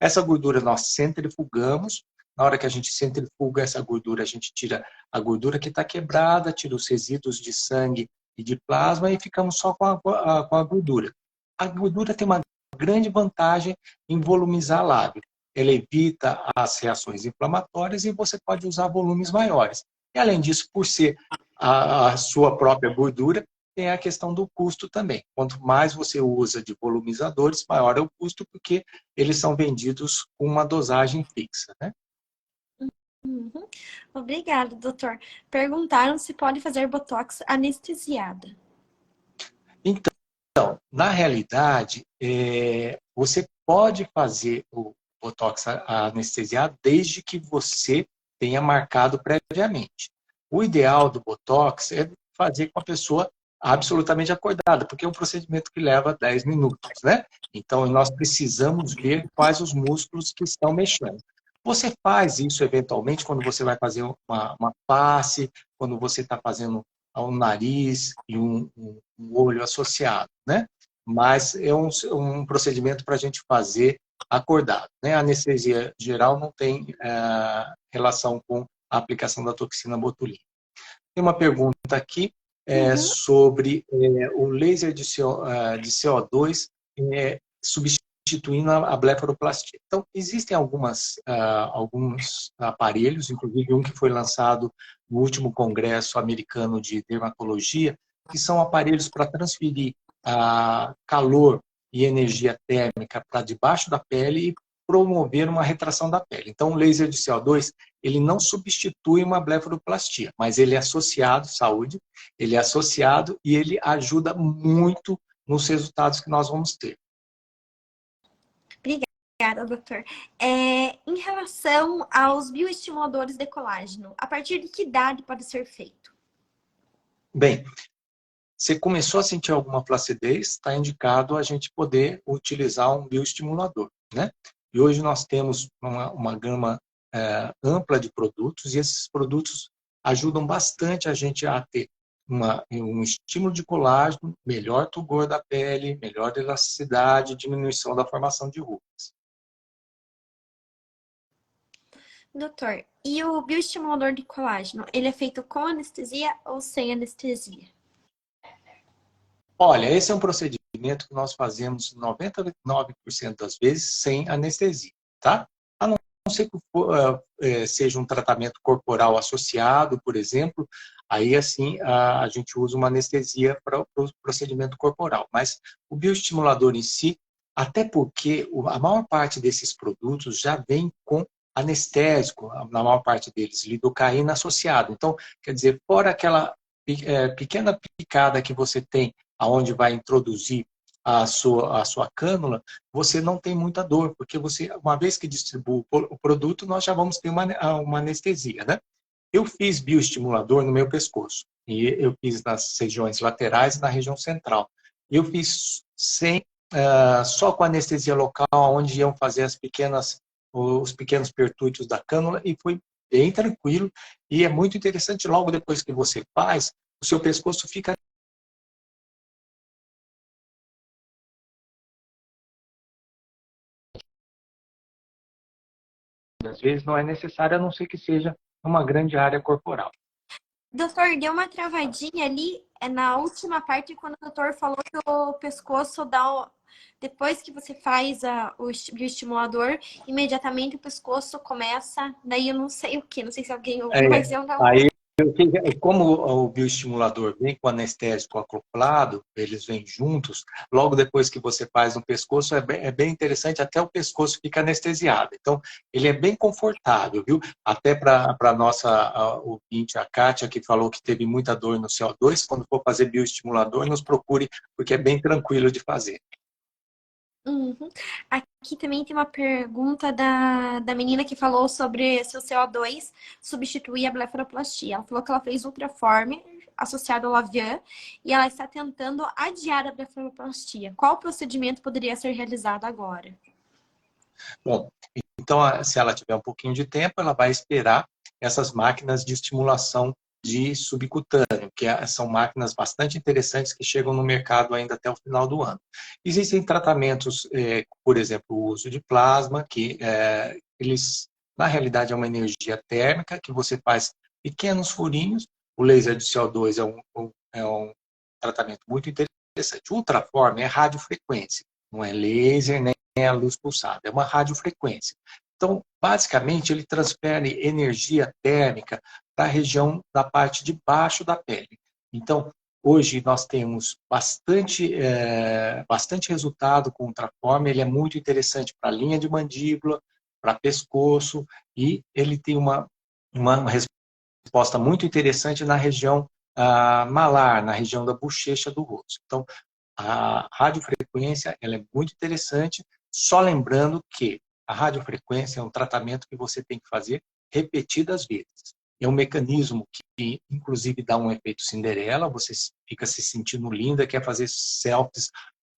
Essa gordura nós centrifugamos. Na hora que a gente centrifuga essa gordura, a gente tira a gordura que está quebrada, tira os resíduos de sangue e de plasma e ficamos só com a gordura. A gordura tem uma grande vantagem em volumizar lábio. Ela evita as reações inflamatórias e você pode usar volumes maiores. E, além disso, por ser a sua própria gordura, tem a questão do custo também. Quanto mais você usa de volumizadores, maior é o custo, porque eles são vendidos com uma dosagem fixa, né? Uhum. Obrigada, doutor. Perguntaram se pode fazer botox anestesiada. Então, na realidade, você pode fazer o botox anestesiado desde que você tenha marcado previamente. O ideal do botox é fazer com a pessoa absolutamente acordada, porque é um procedimento que leva 10 minutos, né? Então, nós precisamos ver quais os músculos que estão mexendo. Você faz isso eventualmente quando você vai fazer uma face, quando você está fazendo um nariz e um olho associado, né? Mas é um procedimento para a gente fazer acordado, né? A anestesia geral não tem relação com a aplicação da toxina botulínica. Tem uma pergunta aqui sobre o laser de CO2 substituindo a blefaroplastia. Então, existem alguns aparelhos, inclusive um que foi lançado no último congresso americano de dermatologia, que são aparelhos para transferir calor e energia térmica para debaixo da pele e promover uma retração da pele. Então, o laser de CO2, ele não substitui uma blefaroplastia, mas ele é associado, saúde, ele é associado e ele ajuda muito nos resultados que nós vamos ter. Obrigada, doutor. Em relação aos bioestimuladores de colágeno, a partir de que idade pode ser feito? Bem, você começou a sentir alguma flacidez, está indicado a gente poder utilizar um bioestimulador, né? E hoje nós temos uma gama ampla de produtos, e esses produtos ajudam bastante a gente a ter um estímulo de colágeno, melhor tugor da pele, melhor elasticidade, diminuição da formação de rugas. Doutor, e o bioestimulador de colágeno, ele é feito com anestesia ou sem anestesia? Olha, esse é um procedimento que nós fazemos 99% das vezes sem anestesia, tá? A não ser que seja um tratamento corporal associado, por exemplo, aí assim a gente usa uma anestesia para o procedimento corporal. Mas o bioestimulador em si, até porque a maior parte desses produtos já vem com anestésico, na maior parte deles, lidocaína associado. Então, quer dizer, fora aquela pequena picada que você tem aonde vai introduzir a sua cânula, você não tem muita dor, porque você, uma vez que distribui o produto, nós já vamos ter uma anestesia, né? Eu fiz bioestimulador no meu pescoço, e eu fiz nas regiões laterais e na região central. Eu fiz só com anestesia local, onde iam fazer os pequenos pertúrbios da cânula, e foi bem tranquilo, e é muito interessante, logo depois que você faz, o seu pescoço fica às vezes não é necessário, a não ser que seja uma grande área corporal. Doutor, deu uma travadinha ali na última parte, quando o doutor falou que o pescoço dá... Depois que você faz o bioestimulador, imediatamente o pescoço começa... Daí eu não sei o que, não sei se alguém ouviu, mas eu não... Aí, como o bioestimulador vem com anestésico acoplado, eles vêm juntos, logo depois que você faz no pescoço, é bem interessante, até o pescoço fica anestesiado. Então, ele é bem confortável, viu? Até para a nossa ouvinte, a Kátia, que falou que teve muita dor no CO2, quando for fazer bioestimulador, nos procure, porque é bem tranquilo de fazer. Uhum. Aqui também tem uma pergunta da menina que falou sobre se o CO2 substituir a blefaroplastia. Ela falou que ela fez Ultraformer associado ao Lavian e ela está tentando adiar a blefaroplastia. Qual procedimento poderia ser realizado agora? Bom, então, se ela tiver um pouquinho de tempo, ela vai esperar essas máquinas de estimulação de subcutâneo, que são máquinas bastante interessantes que chegam no mercado ainda até o final do ano. Existem tratamentos, por exemplo, o uso de plasma, que eles, na realidade, é uma energia térmica, que você faz pequenos furinhos. O laser de CO2 é um tratamento muito interessante. O Ultraform é radiofrequência. não é laser, nem a luz pulsada, é uma radiofrequência. Então, basicamente, ele transfere energia térmica para a região da parte de baixo da pele. Então, hoje nós temos bastante resultado com o Ultraform, ele é muito interessante para a linha de mandíbula, para pescoço, e ele tem uma resposta muito interessante na região malar, na região da bochecha do rosto. Então, a radiofrequência ela é muito interessante, só lembrando que a radiofrequência é um tratamento que você tem que fazer repetidas vezes. É um mecanismo que, inclusive, dá um efeito Cinderela, você fica se sentindo linda, quer fazer selfies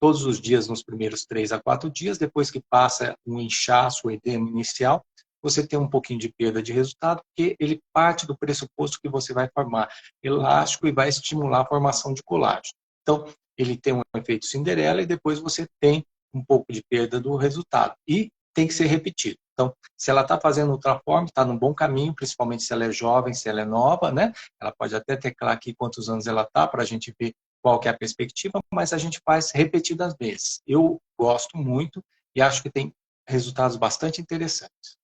todos os dias nos primeiros 3 a 4 dias, depois que passa um inchaço, o edema inicial, você tem um pouquinho de perda de resultado, porque ele parte do pressuposto que você vai formar elástico e vai estimular a formação de colágeno. Então, ele tem um efeito Cinderela e depois você tem um pouco de perda do resultado. E tem que ser repetido. Então, se ela está fazendo Ultraform, está num bom caminho, principalmente se ela é jovem, se ela é nova, né? Ela pode até teclar aqui quantos anos ela está, para a gente ver qual que é a perspectiva, mas a gente faz repetidas vezes. Eu gosto muito e acho que tem resultados bastante interessantes.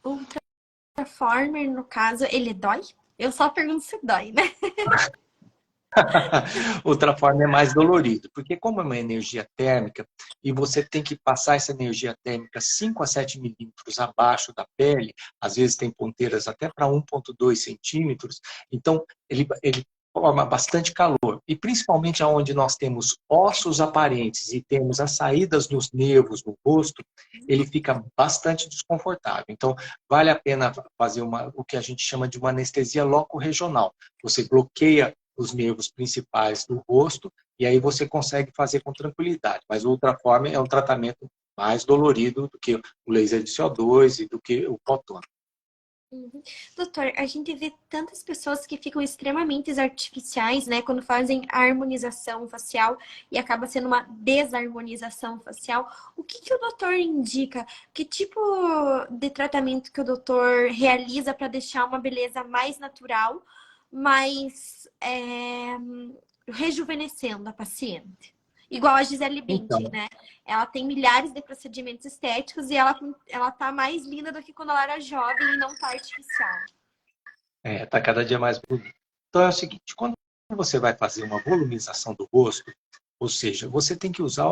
O Ultraformer, no caso, ele dói? Eu só pergunto se dói, né? Outra forma é mais dolorido, porque como é uma energia térmica e você tem que passar essa energia térmica 5 a 7 milímetros abaixo da pele, às vezes tem ponteiras até para 1,2 centímetros, então ele forma bastante calor. E principalmente onde nós temos ossos aparentes e temos as saídas dos nervos no rosto, ele fica bastante desconfortável. Então, vale a pena fazer o que a gente chama de uma anestesia loco-regional. Você bloqueia os nervos principais do rosto, e aí você consegue fazer com tranquilidade. Mas o Ultraform é um tratamento mais dolorido do que o laser de CO2 e do que o fotônico. Uhum. Doutor, a gente vê tantas pessoas que ficam extremamente artificiais, né, quando fazem a harmonização facial e acaba sendo uma desarmonização facial. O que que o doutor indica? Que tipo de tratamento que o doutor realiza para deixar uma beleza mais natural, mais rejuvenescendo a paciente? Igual a Gisele Bündchen, Então, né? Ela tem milhares de procedimentos estéticos e ela tá mais linda do que quando ela era jovem e não tá artificial. tá cada dia mais bonito. Então é o seguinte, quando você vai fazer uma volumização do rosto, ou seja, você tem que usar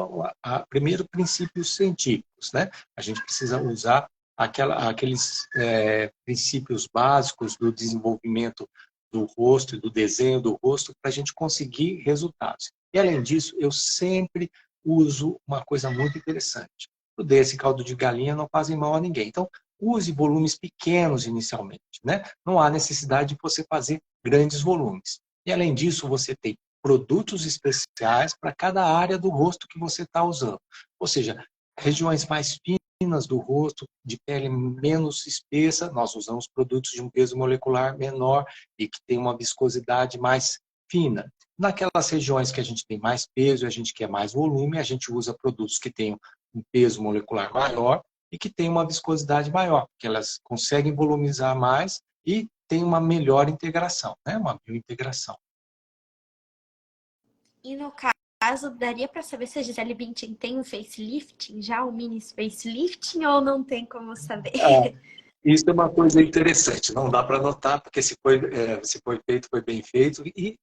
primeiro princípios científicos, né? A gente precisa usar aqueles princípios básicos do desenvolvimento do rosto e do desenho do rosto para a gente conseguir resultados. E além disso, eu sempre uso uma coisa muito interessante. O desse caldo de galinha não fazem mal a ninguém. Então, use volumes pequenos inicialmente, né? Não há necessidade de você fazer grandes volumes. E além disso, você tem produtos especiais para cada área do rosto que você está usando. Ou seja, regiões mais finas do rosto, de pele menos espessa, nós usamos produtos de um peso molecular menor e que tem uma viscosidade mais fina. Naquelas regiões que a gente tem mais peso e a gente quer mais volume, a gente usa produtos que tenham um peso molecular maior e que tem uma viscosidade maior, porque elas conseguem volumizar mais e tem uma melhor integração, né? Uma biointegração. E no caso, daria para saber se a Gisele Bündchen tem um facelifting já, um mini facelifting, ou não tem como saber? Isso é uma coisa interessante, não dá para notar, porque se foi feito, foi bem feito. E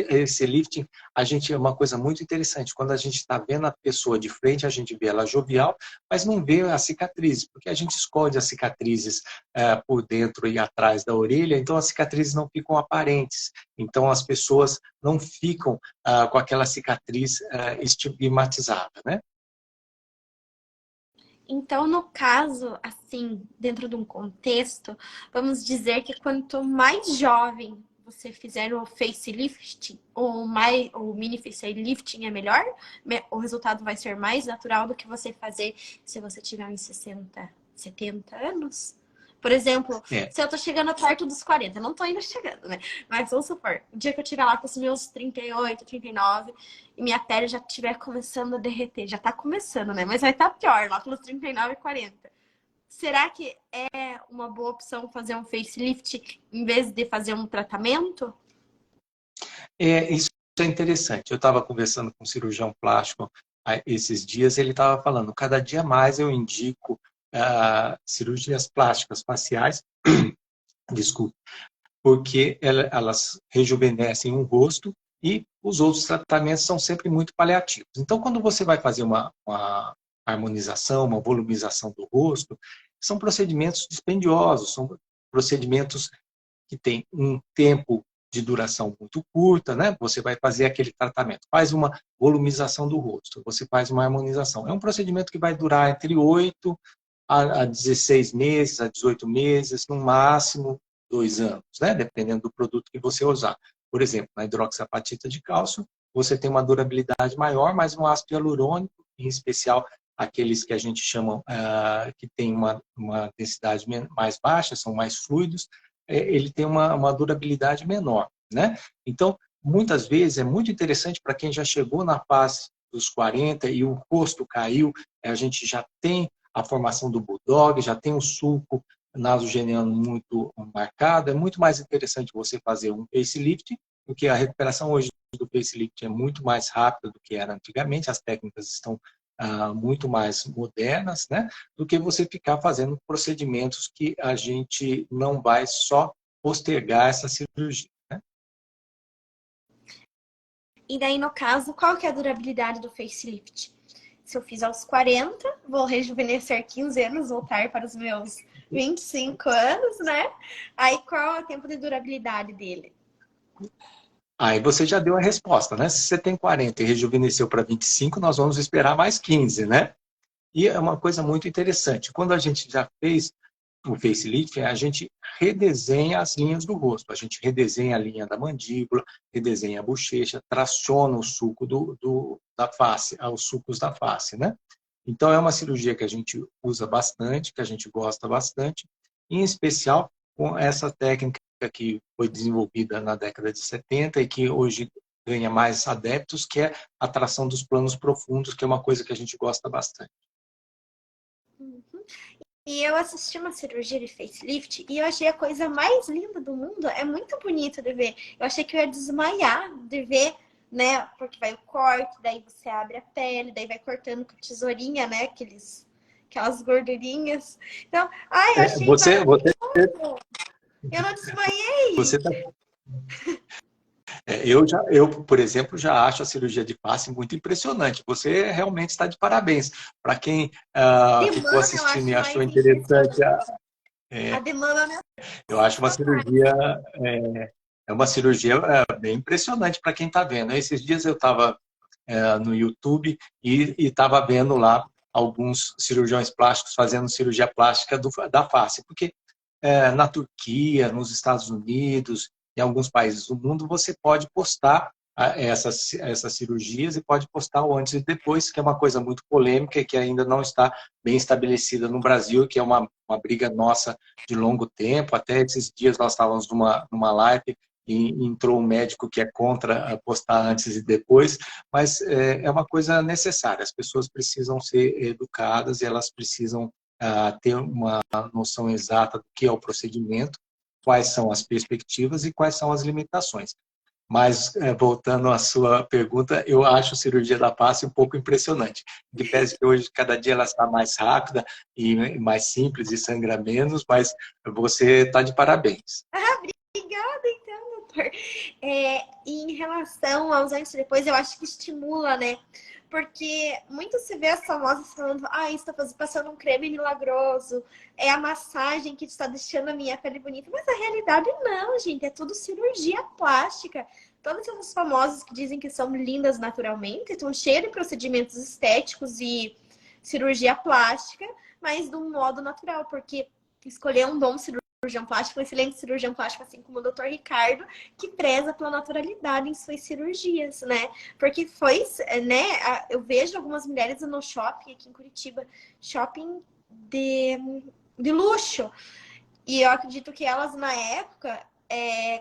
esse lifting, a gente é uma coisa muito interessante. Quando a gente está vendo a pessoa de frente, a gente vê ela jovial, mas não vê as cicatrizes, porque a gente esconde as cicatrizes por dentro e atrás da orelha, então as cicatrizes não ficam aparentes. Então as pessoas não ficam com aquela cicatriz estigmatizada, né? Então, no caso, assim, dentro de um contexto, vamos dizer que quanto mais jovem você fizer o facelifting, o mini facelifting é melhor, o resultado vai ser mais natural do que você fazer se você tiver uns 60, 70 anos. Por exemplo, É. se eu tô chegando perto dos 40, não tô ainda chegando, né? Mas vamos supor, o dia que eu tiver lá com os meus 38, 39 e minha pele já estiver começando a derreter, já tá começando, né? Mas vai estar pior lá pelos 39 e 40. Será que é uma boa opção fazer um facelift em vez de fazer um tratamento? Isso é interessante. Eu estava conversando com um cirurgião plástico esses dias, ele estava falando, cada dia mais eu indico cirurgias plásticas faciais, desculpe, porque elas rejuvenescem o rosto e os outros tratamentos são sempre muito paliativos. Então, quando você vai fazer uma harmonização, uma volumização do rosto, são procedimentos dispendiosos, são procedimentos que têm um tempo de duração muito curta, né? Você vai fazer aquele tratamento, faz uma volumização do rosto, você faz uma harmonização. É um procedimento que vai durar entre 8 a 16 meses, a 18 meses, no máximo 2 anos, né? Dependendo do produto que você usar. Por exemplo, na hidroxiapatita de cálcio, você tem uma durabilidade maior, mas no ácido hialurônico, em especial aqueles que a gente chama que tem uma densidade mais baixa, são mais fluidos, ele tem uma durabilidade menor, né? Então, muitas vezes é muito interessante para quem já chegou na fase dos 40 e o rosto caiu, a gente já tem a formação do bulldog, já tem o sulco nasogeniano muito marcado, é muito mais interessante você fazer um facelift, porque a recuperação hoje do facelift é muito mais rápida do que era antigamente, as técnicas estão muito mais modernas, né, do que você ficar fazendo procedimentos que a gente não vai só postergar essa cirurgia. Né? E daí, no caso, qual que é a durabilidade do facelift? Se eu fiz aos 40, vou rejuvenescer 15 anos, voltar para os meus 25 anos, né? Aí, qual é o tempo de durabilidade dele? Aí você já deu a resposta, né? Se você tem 40 e rejuvenesceu para 25, nós vamos esperar mais 15, né? E é uma coisa muito interessante. Quando a gente já fez o facelift, a gente redesenha as linhas do rosto. A gente redesenha a linha da mandíbula, redesenha a bochecha, traciona o sulco da face, os sulcos da face, né? Então, é uma cirurgia que a gente usa bastante, que a gente gosta bastante, em especial com essa técnica que foi desenvolvida na década de 70 e que hoje ganha mais adeptos, que é a tração dos planos profundos, que é uma coisa que a gente gosta bastante. Uhum. E eu assisti uma cirurgia de facelift e eu achei a coisa mais linda do mundo. É muito bonito de ver. Eu achei que eu ia desmaiar de ver, né? Porque vai o corte, daí você abre a pele, daí vai cortando com tesourinha, né? Aquelas gordurinhas. Então, ai, eu achei maravilhoso. Eu não desmaiei. Você tá... por exemplo, já acho a cirurgia de face muito impressionante. Você realmente está de parabéns. Para quem ficou Demanda, eu assistindo e acho achou mais interessante, impressionante. A demanda, né? eu acho uma cirurgia uma cirurgia bem impressionante para quem está vendo. Esses dias eu estava no YouTube e estava vendo lá alguns cirurgiões plásticos fazendo cirurgia plástica da face, porque na Turquia, nos Estados Unidos, em alguns países do mundo, você pode postar essas cirurgias e pode postar o antes e depois, que é uma coisa muito polêmica e que ainda não está bem estabelecida no Brasil, que é uma briga nossa de longo tempo. Até esses dias nós estávamos numa live e entrou um médico que é contra postar antes e depois, mas é uma coisa necessária. As pessoas precisam ser educadas e elas precisam ter uma noção exata do que é o procedimento, quais são as perspectivas e quais são as limitações. Mas, voltando à sua pergunta, eu acho a cirurgia da face um pouco impressionante. De pese que hoje, cada dia, ela está mais rápida e mais simples e sangra menos, mas você está de parabéns. Obrigada, então, doutor. E em relação aos antes e depois, eu acho que estimula, né? Porque muito se vê as famosas falando, está passando um creme milagroso, é a massagem que está deixando a minha pele bonita. Mas a realidade não, gente, é tudo cirurgia plástica. Todas essas famosas que dizem que são lindas naturalmente, estão cheias de procedimentos estéticos e cirurgia plástica, mas de um modo natural, porque escolher um bom cirurgião plástico, um excelente cirurgião plástico, assim como o Dr. Ricardo, que preza pela naturalidade em suas cirurgias, né? Porque eu vejo algumas mulheres no shopping aqui em Curitiba, shopping de luxo, e eu acredito que elas, na época,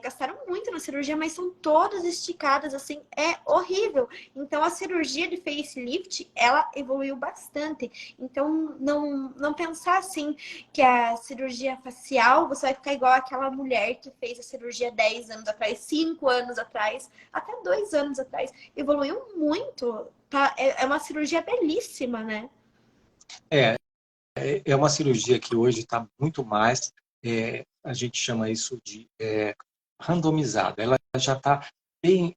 gastaram muito na cirurgia, mas são todas esticadas, assim, é horrível. Então, a cirurgia de facelift, ela evoluiu bastante. Então, não pensar, assim, que a cirurgia facial, você vai ficar igual aquela mulher que fez a cirurgia 10 anos atrás, 5 anos atrás, até 2 anos atrás. Evoluiu muito, tá? É uma cirurgia belíssima, né? É, é uma cirurgia que hoje está muito mais, a gente chama isso de randomizada. Ela já está bem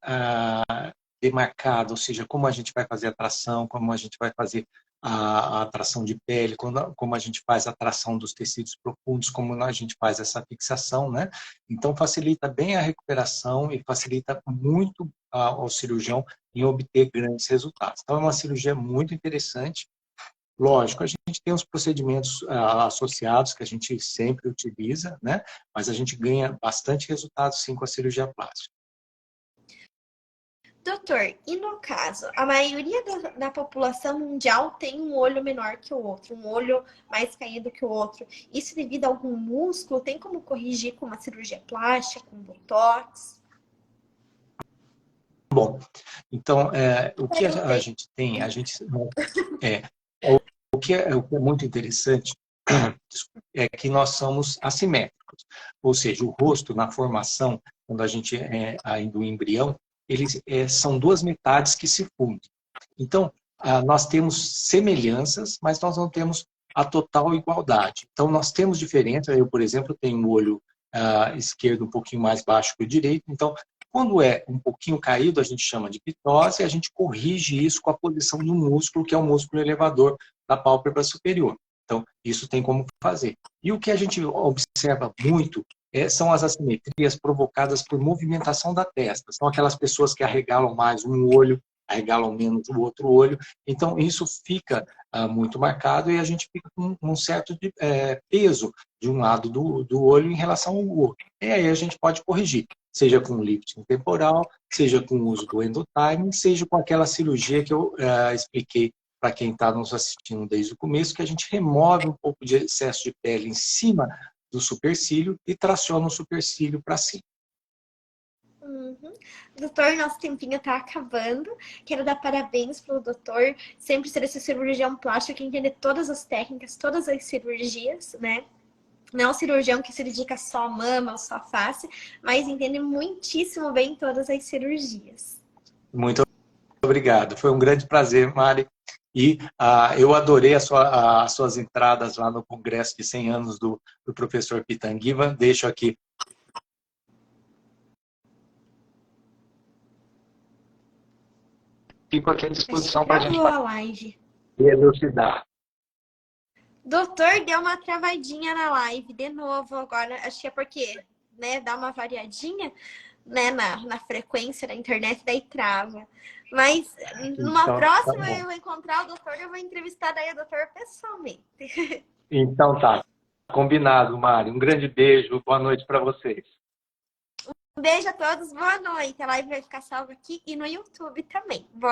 demarcada, ou seja, como a gente vai fazer a tração, como a gente vai fazer a tração de pele, como a gente faz a tração dos tecidos profundos, como a gente faz essa fixação, né? Então, facilita bem a recuperação e facilita muito ao cirurgião em obter grandes resultados. Então, é uma cirurgia muito interessante. Lógico, a gente tem os procedimentos associados que a gente sempre utiliza, né? Mas a gente ganha bastante resultado sim com a cirurgia plástica. Doutor, e no caso, a maioria da população mundial tem um olho menor que o outro, um olho mais caído que o outro. Isso devido a algum músculo? Tem como corrigir com uma cirurgia plástica, com botox? Bom, então, o que a gente tem, é, o que é muito interessante é que nós somos assimétricos, ou seja, o rosto na formação, quando a gente é ainda um embrião, eles são duas metades que se fundem. Então, nós temos semelhanças, mas nós não temos a total igualdade. Então, nós temos diferença. Eu, por exemplo, tenho um olho esquerdo um pouquinho mais baixo que o direito. Então, quando é um pouquinho caído, a gente chama de pitose e a gente corrige isso com a posição de um músculo, que é o músculo elevador da pálpebra superior. Então, isso tem como fazer. E o que a gente observa muito são as assimetrias provocadas por movimentação da testa. São aquelas pessoas que arregalam mais um olho, arregalam menos o outro olho. Então, isso fica muito marcado e a gente fica com um certo peso de um lado do olho em relação ao outro. E aí a gente pode corrigir, seja com lifting temporal, seja com o uso do endotiming, seja com aquela cirurgia que eu expliquei para quem está nos assistindo desde o começo, que a gente remove um pouco de excesso de pele em cima do supercílio e traciona o supercílio para cima. Uhum. Doutor, nosso tempinho está acabando. Quero dar parabéns para o doutor, sempre ser esse cirurgião plástico que entende todas as técnicas, todas as cirurgias, né? Não é um cirurgião que se dedica só à mama ou só à face, mas entende muitíssimo bem todas as cirurgias. Muito obrigado. Foi um grande prazer, Mari. E eu adorei as suas entradas lá no congresso de 100 anos do professor Pitanguiba. Deixo aqui. Fico aqui à disposição para a gente live. elucidar. Doutor, deu uma travadinha na live de novo agora. Acho que é porque, né, dá uma variadinha, né, na frequência da internet, daí trava. Mas numa próxima eu vou encontrar o doutor e eu vou entrevistar daí o doutor pessoalmente. Então tá. Combinado, Mari. Um grande beijo. Boa noite para vocês. Um beijo a todos. Boa noite. A live vai ficar salva aqui e no YouTube também. Boa